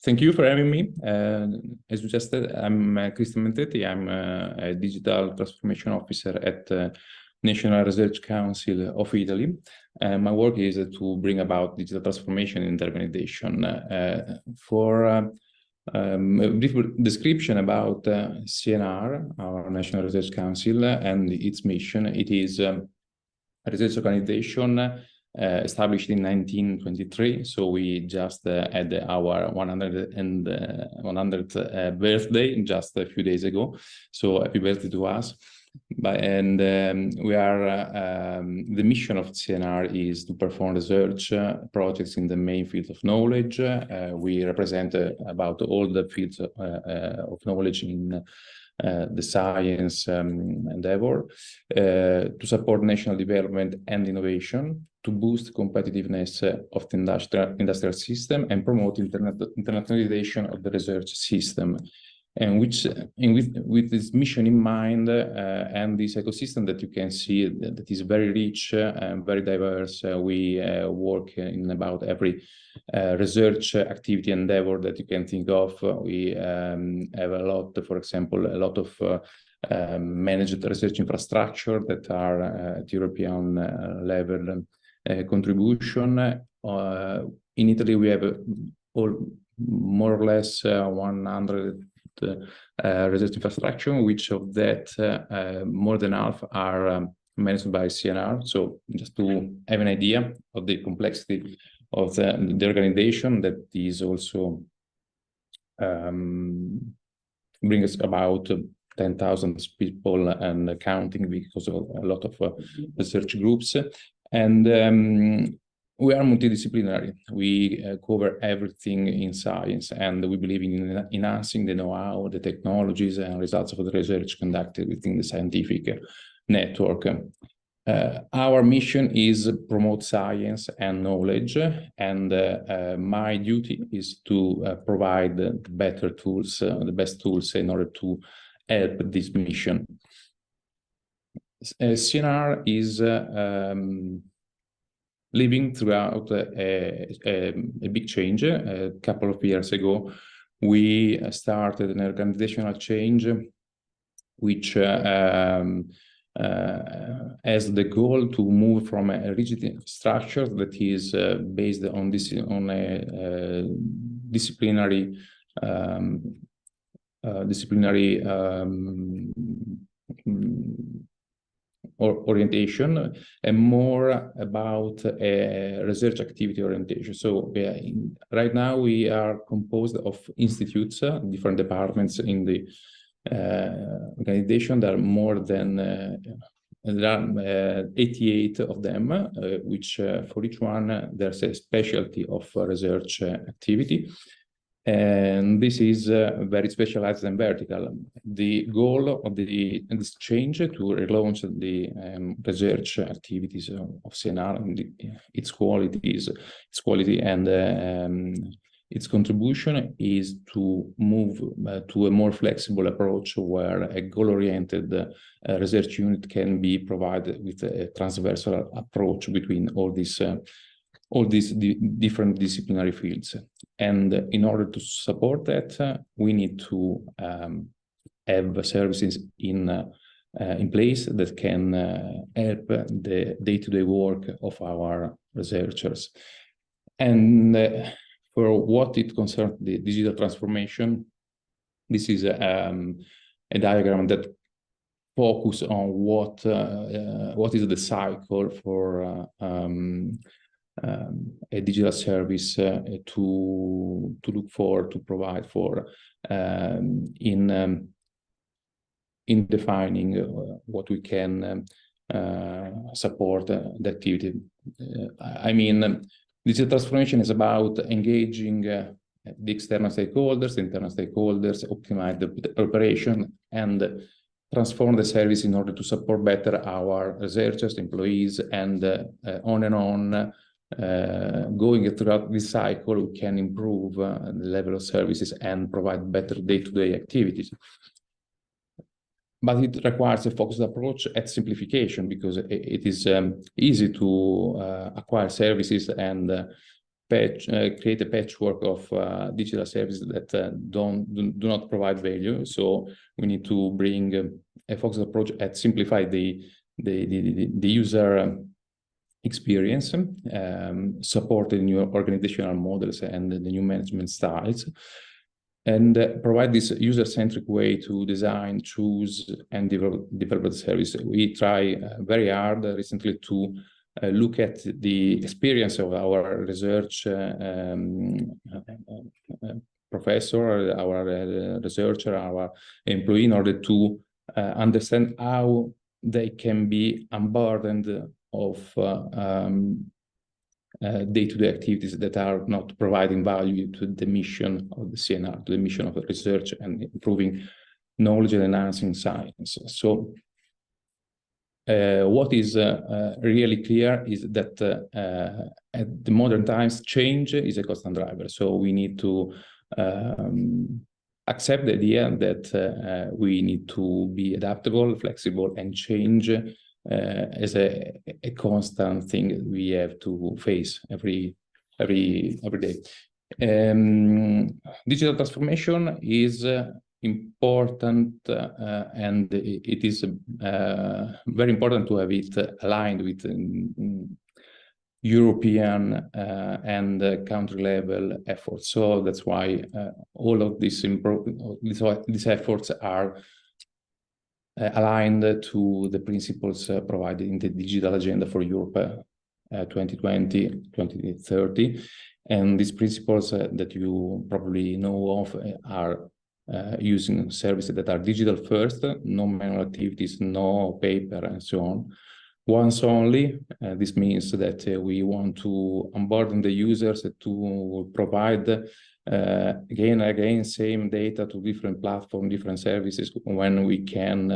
Thank you for having me. As you just said, I'm Cristian Mezzetti. I'm a digital transformation officer at National Research Council of Italy. My work is to bring about digital transformation in the organization. For a brief description about CNR, our National Research Council, and its mission, it is a research organization established in 1923, so we just had our 100th birthday just a few days ago. So happy birthday to us! We are the mission of CNR is to perform research projects in the main fields of knowledge. We represent about all the fields of knowledge in the science endeavor, to support national development and innovation, to boost competitiveness of the industrial system, and promote internationalization of the research system. And with this mission in mind and this ecosystem that you can see that is very rich and very diverse, we work in about every research activity endeavor that you can think of. We have a lot, for example, a lot of managed research infrastructure that are at European level contribution. In Italy, we have more or less 100 research infrastructure, which of that more than half are managed by CNR. So just to have an idea of the complexity of the organization, that is also brings about 10,000 people and counting, because of a lot of research groups. And we are multidisciplinary. We cover everything in science, and we believe in enhancing the know-how, the technologies, and results of the research conducted within the scientific network. Our mission is promote science and knowledge, and my duty is to provide the better tools, the best tools in order to help this mission. CNR is living throughout a big change. A couple of years ago, we started an organizational change which has the goal to move from a rigid structure that is based on a disciplinary orientation, and more about a research activity orientation. So right now we are composed of institutes, different departments in the organization. There are more than 88 of them, which for each one there's a specialty of research activity. And this is very specialized and vertical. The goal of this change to relaunch the research activities of CNR, and its quality and its contribution is to move to a more flexible approach, where a goal-oriented research unit can be provided with a transversal approach between all these different disciplinary fields. And in order to support that, we need to have services in place that can help the day-to-day work of our researchers. And for what it concerns the digital transformation, this is a diagram that focuses on what is the cycle for a digital service to look for, to provide for, in defining what we can support the activity. I mean, digital transformation is about engaging the external stakeholders, the internal stakeholders, optimize the operation, and transform the service in order to support better our researchers, employees, and on. Going throughout this cycle, we can improve the level of services and provide better day-to-day activities. But it requires a focused approach at simplification, because it is easy to acquire services and create a patchwork of digital services that do not provide value. So we need to bring a focused approach and simplify the user experience, support the new organizational models and the new management styles, and provide this user-centric way to design, choose, and develop the service. We try very hard recently to look at the experience of our research professor, our researcher, our employee, in order to understand how they can be unburdened of day-to-day activities that are not providing value to the mission of the CNR, to the mission of the research and improving knowledge and enhancing science. So what is really clear is that at the modern times, change is a constant driver. So we need to accept the idea that we need to be adaptable, flexible, and change as a constant thing we have to face every day. Digital transformation is important, and it is very important to have it aligned with European and country level efforts. So that's why all of these efforts are aligned to the principles provided in the Digital Agenda for Europe 2020-2030. And these principles that you probably know of are using services that are digital first, no manual activities, no paper, and so on. Once only, this means that we want to onboard the users to provide again and again same data to different platforms, different services, when we can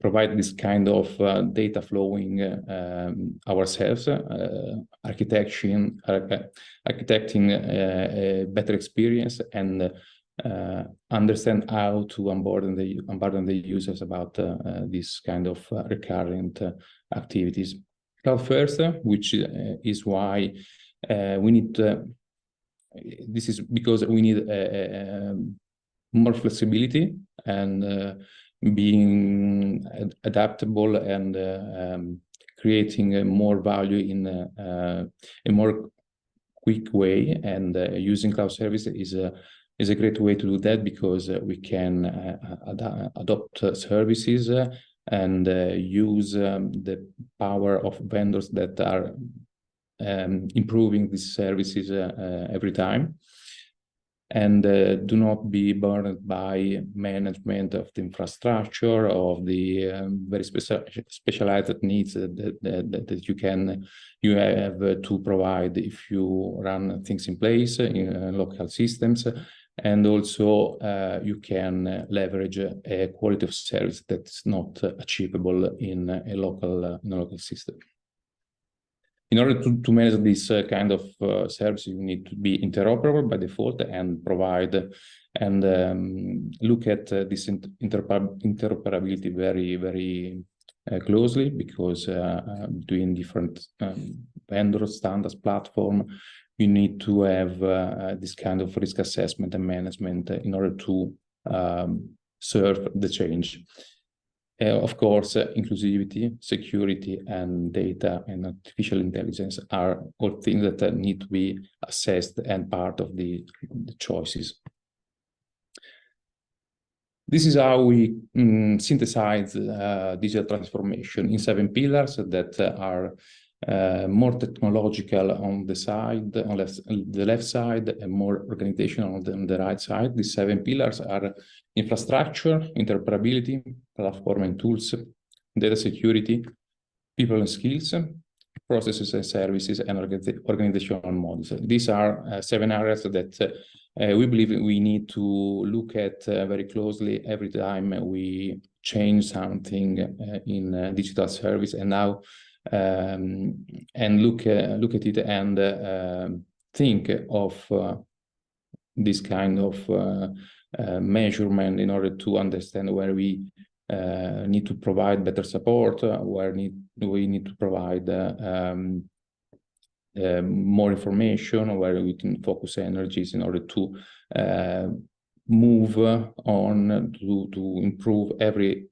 provide this kind of data flowing ourselves, architecting a better experience, and understand how to onboard the users about this kind of recurrent activities. Cloud first, which is why we need. This is because we need more flexibility and being adaptable and creating more value in a more quick way. And using cloud services is a great way to do that, because we can adopt services and use the power of vendors that are improving these services every time, and do not be burdened by management of the infrastructure, of the very specialized needs that you have to provide if you run things in place in local systems. And also you can leverage a quality of service that's not achievable in a local system. In order to manage this kind of service, you need to be interoperable by default and provide and look at this interoperability very, very closely, because between different vendors, standards, platform, you need to have this kind of risk assessment and management in order to serve the change. Of course, inclusivity, security, and data and artificial intelligence are all things that need to be assessed and part of the choices. This is how we synthesize digital transformation in 7 pillars that are more technological on the side, on the left side, and more organizational on the right side. These 7 pillars are infrastructure, interoperability, platform and tools, data security, people and skills, processes and services, and organizational models. These are 7 areas that we believe we need to look at very closely every time we change something in digital service, and now and look at it and think of this kind of measurement in order to understand where we need to provide better support, where we need to provide more information, where we can focus energies in order to move on to improve every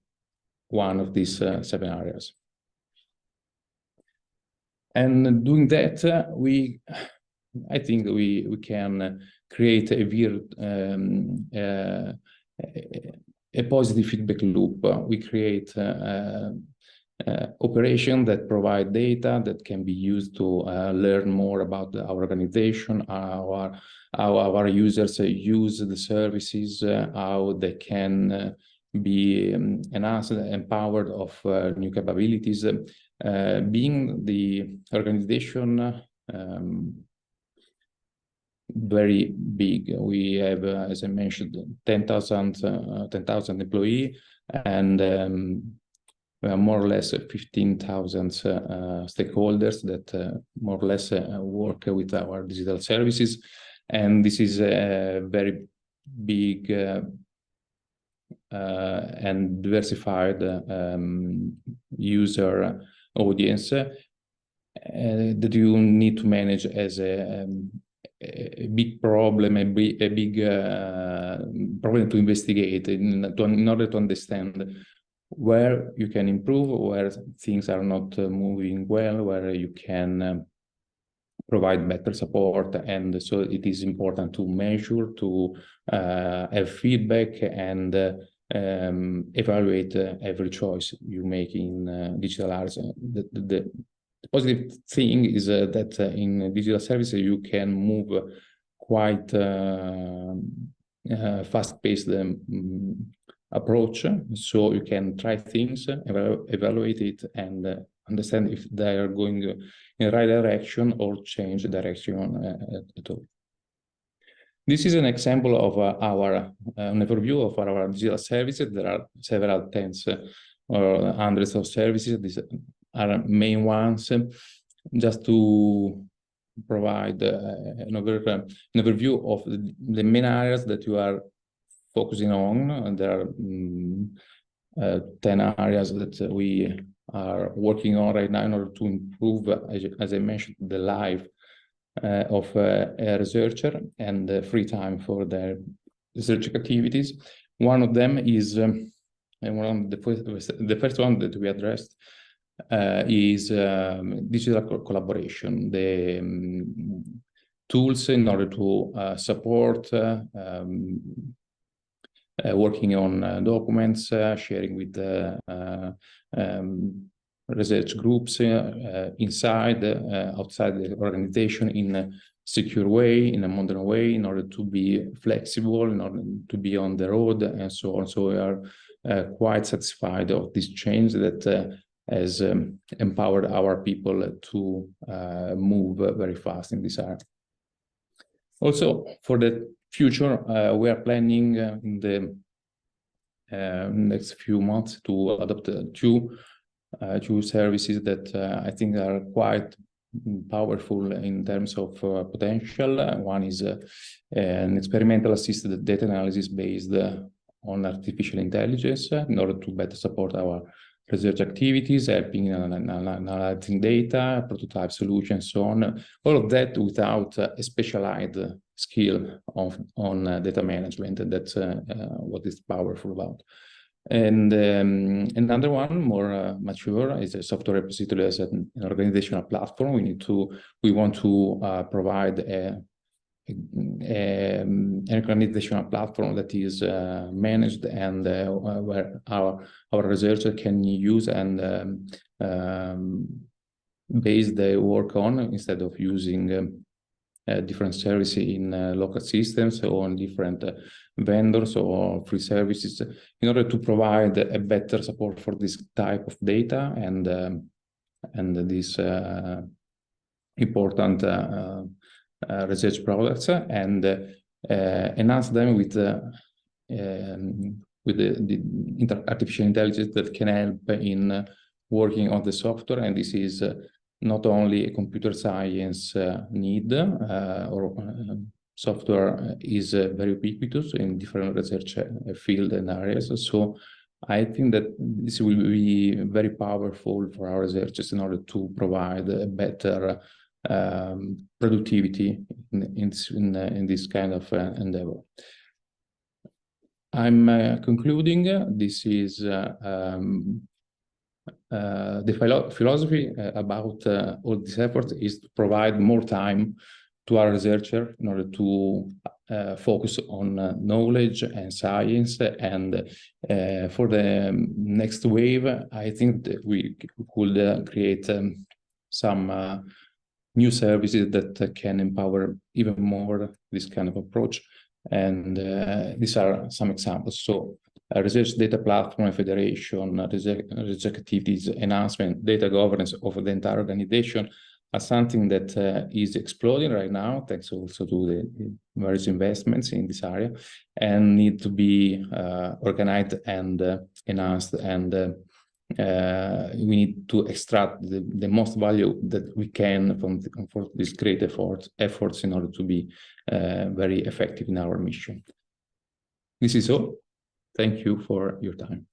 one of these 7 areas. And doing that, I think we can create a positive feedback loop. We create operation that provide data that can be used to learn more about our organization, how our users use the services, how they can be enhanced, empowered of new capabilities. Being the organization very big, we have, as I mentioned, 10,000 employees, and we are more or less 15,000 stakeholders that more or less work with our digital services. And this is a very big and diversified user audience that you need to manage as a big problem, a big problem to investigate in order to understand where you can improve, where things are not moving well, where you can provide better support. And so it is important to measure, to have feedback, and evaluate every choice you make in digital arts. The positive thing is that in digital services you can move quite fast-paced approach, so you can try things, evaluate it, and understand if they are going in the right direction or change direction at all. This is an example of an overview of our digital services. There are several tens or hundreds of services. These are main ones. Just to provide an overview of the main areas that you are focusing on. And there are 10 areas that we are working on right now in order to improve, as I mentioned, the life of a researcher and free time for their research activities. One of them is, the first one that we addressed is digital collaboration, the tools in order to support working on documents, sharing with research groups inside, outside the organization in a secure way, in a modern way, in order to be flexible, in order to be on the road, and so on. So we are quite satisfied of this change that has empowered our people to move very fast in this area. Also, for the future, we are planning in the next few months to adopt two services that I think are quite powerful in terms of potential. One is an experimental assisted data analysis based on artificial intelligence in order to better support our research activities, helping in analyzing data, prototype solutions, so on. All of that without a specialized skill on data management. That's what is powerful about. And another one, more mature, is a software repository as an organizational platform. We want to provide an organizational platform that is managed and where our researcher can use and base their work on, instead of using different services in local systems or on different vendors or free services, in order to provide a better support for this type of data and this important research products, and enhance them with the artificial intelligence that can help in working on the software. And this is not only a computer science need, or software is very ubiquitous in different research fields and areas. So I think that this will be very powerful for our researchers in order to provide a better productivity in this kind of endeavor. I'm concluding. This is the philosophy about all this effort is to provide more time to our researcher in order to focus on knowledge and science. And for the next wave, I think that we could create some new services that can empower even more this kind of approach. And these are some examples. So research data platform and federation, research activities, enhancement, data governance of the entire organization are something that is exploding right now, thanks also to the various investments in this area, and need to be organized and enhanced, and we need to extract the most value that we can from these great efforts in order to be very effective in our mission. This is all. Thank you for your time.